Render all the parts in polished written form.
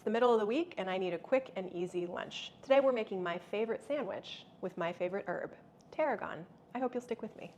It's the middle of the week and I need a quick and easy lunch. Today we're making my favorite sandwich with my favorite herb, tarragon. I hope you'll stick with me.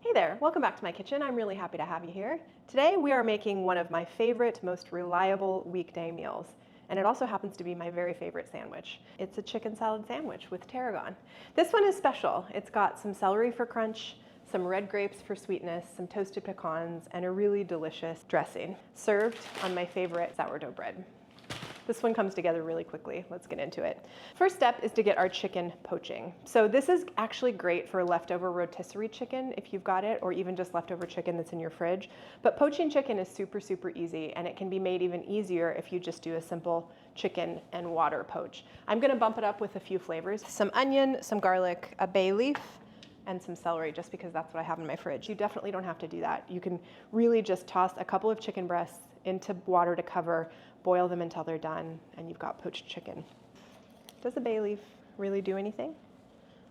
Hey there, welcome back to my kitchen. I'm really happy to have you here. Today we are making one of my favorite, most reliable weekday meals. And it also happens to be my very favorite sandwich. It's a chicken salad sandwich with tarragon. This one is special. It's got some celery for crunch, some red grapes for sweetness, some toasted pecans, and a really delicious dressing, served on my favorite sourdough bread. This one comes together really quickly. Let's get into it. First step is to get our chicken poaching. So this is actually great for leftover rotisserie chicken if you've got it, or even just leftover chicken that's in your fridge. But poaching chicken is super, super easy, and it can be made even easier if you just do a simple chicken and water poach. I'm gonna bump it up with a few flavors. Some onion, some garlic, a bay leaf, and some celery, just because that's what I have in my fridge. You definitely don't have to do that. You can really just toss a couple of chicken breasts into water to cover, boil them until they're done, and you've got poached chicken. Does the bay leaf really do anything?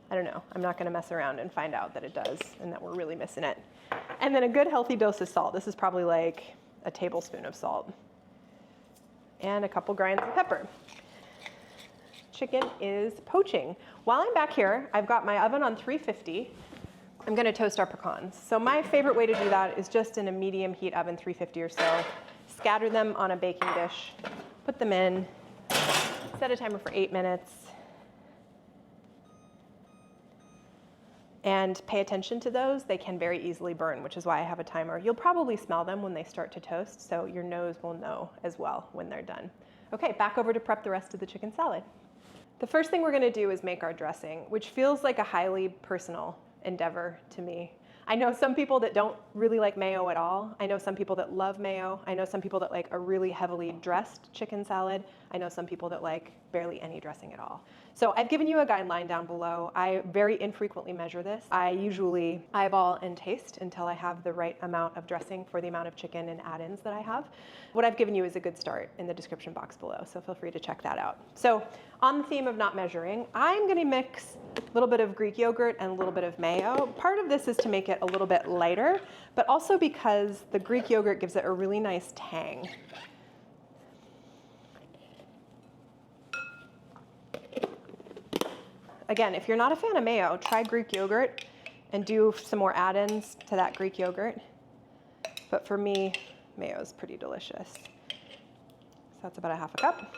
I don't know. I'm not gonna mess around and find out that it does and that we're really missing it. And then a good healthy dose of salt. This is probably like a tablespoon of salt. And a couple grinds of pepper. Chicken is poaching. While I'm back here, I've got my oven on 350. I'm gonna toast our pecans. So my favorite way to do that is just in a medium heat oven, 350 or so. Scatter them on a baking dish, put them in, set a timer for 8 minutes, and pay attention to those. They can very easily burn, which is why I have a timer. You'll probably smell them when they start to toast, so your nose will know as well when they're done. Okay, back over to prep the rest of the chicken salad. The first thing we're gonna do is make our dressing, which feels like a highly personal endeavor to me. I know some people that don't really like mayo at all. I know some people that love mayo. I know some people that like a really heavily dressed chicken salad. I know some people that like barely any dressing at all. So I've given you a guideline down below. I very infrequently measure this. I usually eyeball and taste until I have the right amount of dressing for the amount of chicken and add-ins that I have. What I've given you is a good start in the description box below, so feel free to check that out. So on the theme of not measuring, I'm gonna mix a little bit of Greek yogurt and a little bit of mayo. Part of this is to make it a little bit lighter, but also because the Greek yogurt gives it a really nice tang. Again, if you're not a fan of mayo, try Greek yogurt and do some more add-ins to that Greek yogurt. But for me, mayo is pretty delicious. So that's about a half a cup.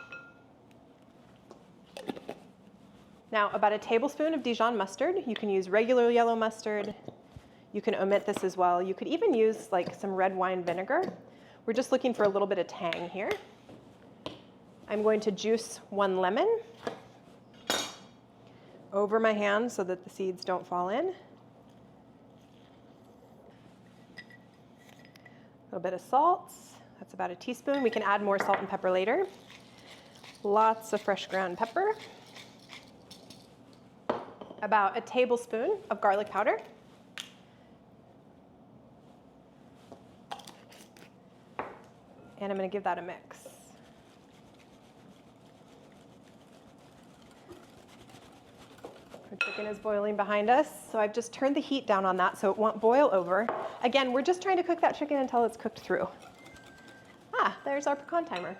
Now, about a tablespoon of Dijon mustard. You can use regular yellow mustard. You can omit this as well. You could even use like some red wine vinegar. We're just looking for a little bit of tang here. I'm going to juice 1 lemon over my hand so that the seeds don't fall in. A little bit of salt. That's about a teaspoon. We can add more salt and pepper later. Lots of fresh ground pepper. About a tablespoon of garlic powder. And I'm gonna give that a mix. Our chicken is boiling behind us, so I've just turned the heat down on that so it won't boil over. Again, we're just trying to cook that chicken until it's cooked through. Ah, there's our pecan timer.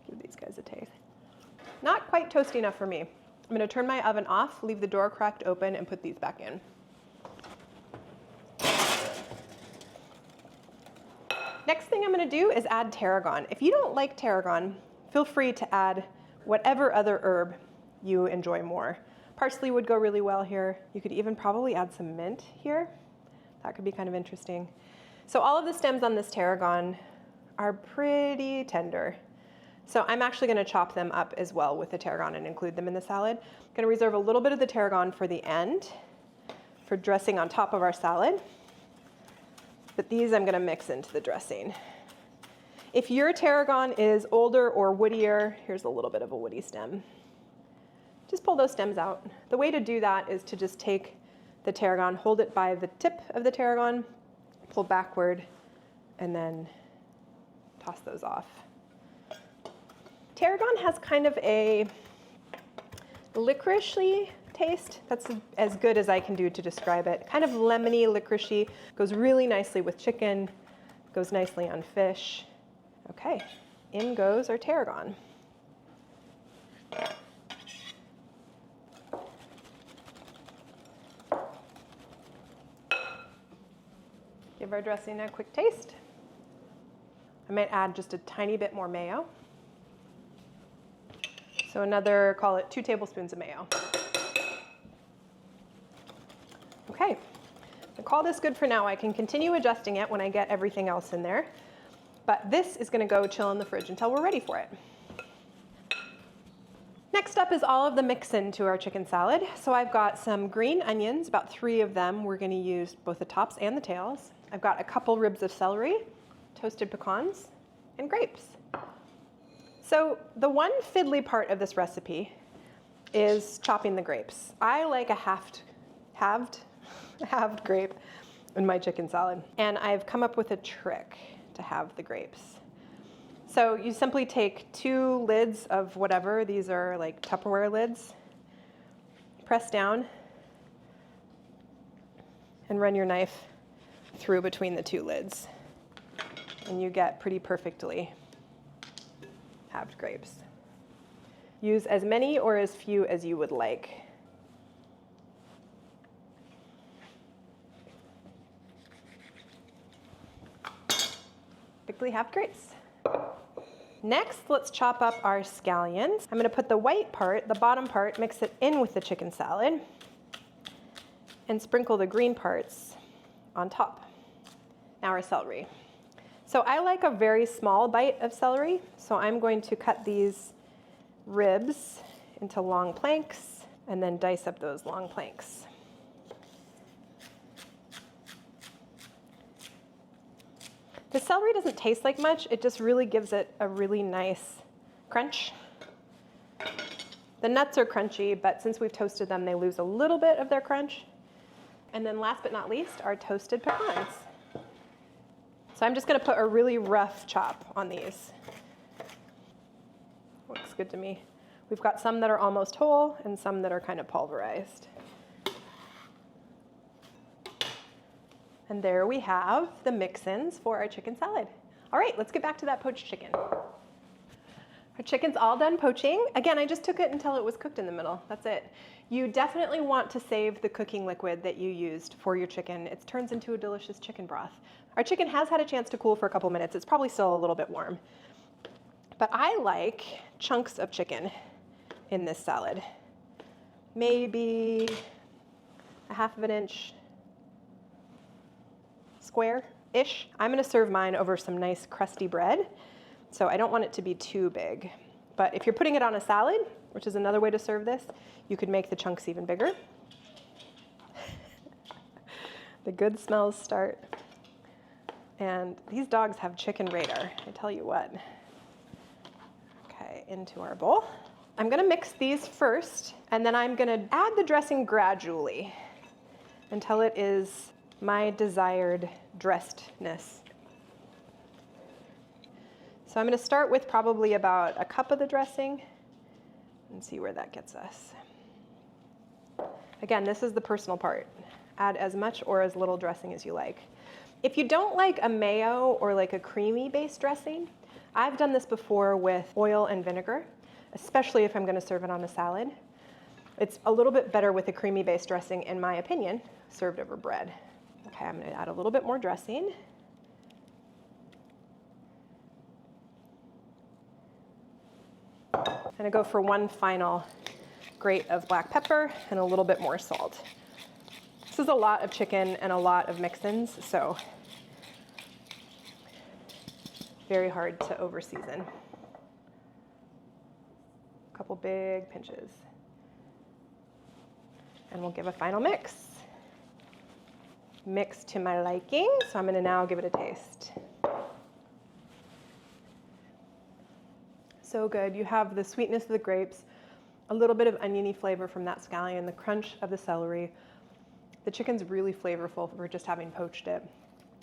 Give these guys a taste. Not quite toasty enough for me. I'm gonna turn my oven off, leave the door cracked open, and put these back in. Next thing I'm gonna do is add tarragon. If you don't like tarragon, feel free to add whatever other herb you enjoy more. Parsley would go really well here. You could even probably add some mint here. That could be kind of interesting. So all of the stems on this tarragon are pretty tender. So I'm actually gonna chop them up as well with the tarragon and include them in the salad. I'm gonna reserve a little bit of the tarragon for the end, for dressing on top of our salad. But these I'm gonna mix into the dressing. If your tarragon is older or woodier, here's a little bit of a woody stem. Just pull those stems out. The way to do that is to just take the tarragon, hold it by the tip of the tarragon, pull backward, and then toss those off. Tarragon has kind of a licorice-y taste. That's as good as I can do to describe it. Kind of lemony, licoricey, goes really nicely with chicken, goes nicely on fish. Okay, in goes our tarragon. Give our dressing a quick taste. I might add just a tiny bit more mayo. So another, call it 2 tablespoons of mayo. Okay, I call this good for now. I can continue adjusting it when I get everything else in there. But this is gonna go chill in the fridge until we're ready for it. Next up is all of the mix-in to our chicken salad. So I've got some green onions, about 3 of them. We're gonna use both the tops and the tails. I've got a couple ribs of celery, toasted pecans, and grapes. So the one fiddly part of this recipe is chopping the grapes. I like a halved grape in my chicken salad. And I've come up with a trick to have the grapes. So you simply take 2 lids of whatever, these are like Tupperware lids, press down, and run your knife through between the 2 lids. And you get pretty perfectly halved grapes. Use as many or as few as you would like. Perfectly halved grapes. Next, let's chop up our scallions. I'm gonna put the white part, the bottom part, mix it in with the chicken salad, and sprinkle the green parts on top. Now our celery. So I like a very small bite of celery, so I'm going to cut these ribs into long planks and then dice up those long planks. The celery doesn't taste like much, it just really gives it a really nice crunch. The nuts are crunchy, but since we've toasted them, they lose a little bit of their crunch. And then last but not least, our toasted pecans. So I'm just gonna put a really rough chop on these. Looks good to me. We've got some that are almost whole and some that are kind of pulverized. And there we have the mix-ins for our chicken salad. All right, let's get back to that poached chicken. Our chicken's all done poaching. Again, I just took it until it was cooked in the middle. That's it. You definitely want to save the cooking liquid that you used for your chicken. It turns into a delicious chicken broth. Our chicken has had a chance to cool for a couple minutes. It's probably still a little bit warm. But I like chunks of chicken in this salad. Maybe a 1/2 inch square-ish. I'm gonna serve mine over some nice crusty bread. So I don't want it to be too big. But if you're putting it on a salad, which is another way to serve this, you could make the chunks even bigger. The good smells start. And these dogs have chicken radar, I tell you what. Okay, into our bowl. I'm gonna mix these first, and then I'm gonna add the dressing gradually until it is my desired dressedness. So I'm gonna start with probably about a cup of the dressing and see where that gets us. Again, this is the personal part. Add as much or as little dressing as you like. If you don't like a mayo or like a creamy based dressing, I've done this before with oil and vinegar, especially if I'm gonna serve it on a salad. It's a little bit better with a creamy based dressing, in my opinion, served over bread. Okay, I'm gonna add a little bit more dressing. I'm gonna go for one final grate of black pepper and a little bit more salt. This is a lot of chicken and a lot of mix-ins, so very hard to over-season. A couple big pinches. And we'll give a final mix. Mix to my liking, so I'm gonna now give it a taste. So good. You have the sweetness of the grapes, a little bit of oniony flavor from that scallion, the crunch of the celery. The chicken's really flavorful for just having poached it.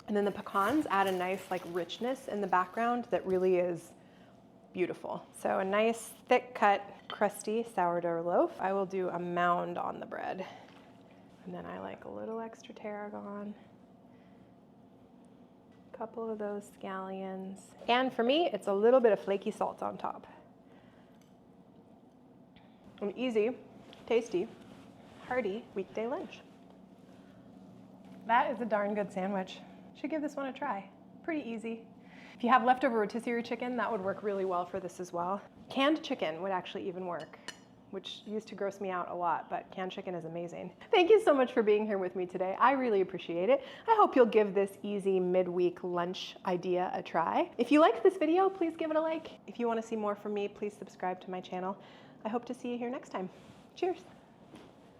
And then the pecans add a nice like richness in the background that really is beautiful. So a nice thick cut crusty sourdough loaf. I will do a mound on the bread. And then I like a little extra tarragon. A couple of those scallions. And for me, it's a little bit of flaky salt on top. An easy, tasty, hearty weekday lunch. That is a darn good sandwich. Should give this one a try. Pretty easy. If you have leftover rotisserie chicken, that would work really well for this as well. Canned chicken would actually even work, which used to gross me out a lot, but canned chicken is amazing. Thank you so much for being here with me today. I really appreciate it. I hope you'll give this easy midweek lunch idea a try. If you liked this video, please give it a like. If you want to see more from me, please subscribe to my channel. I hope to see you here next time. Cheers.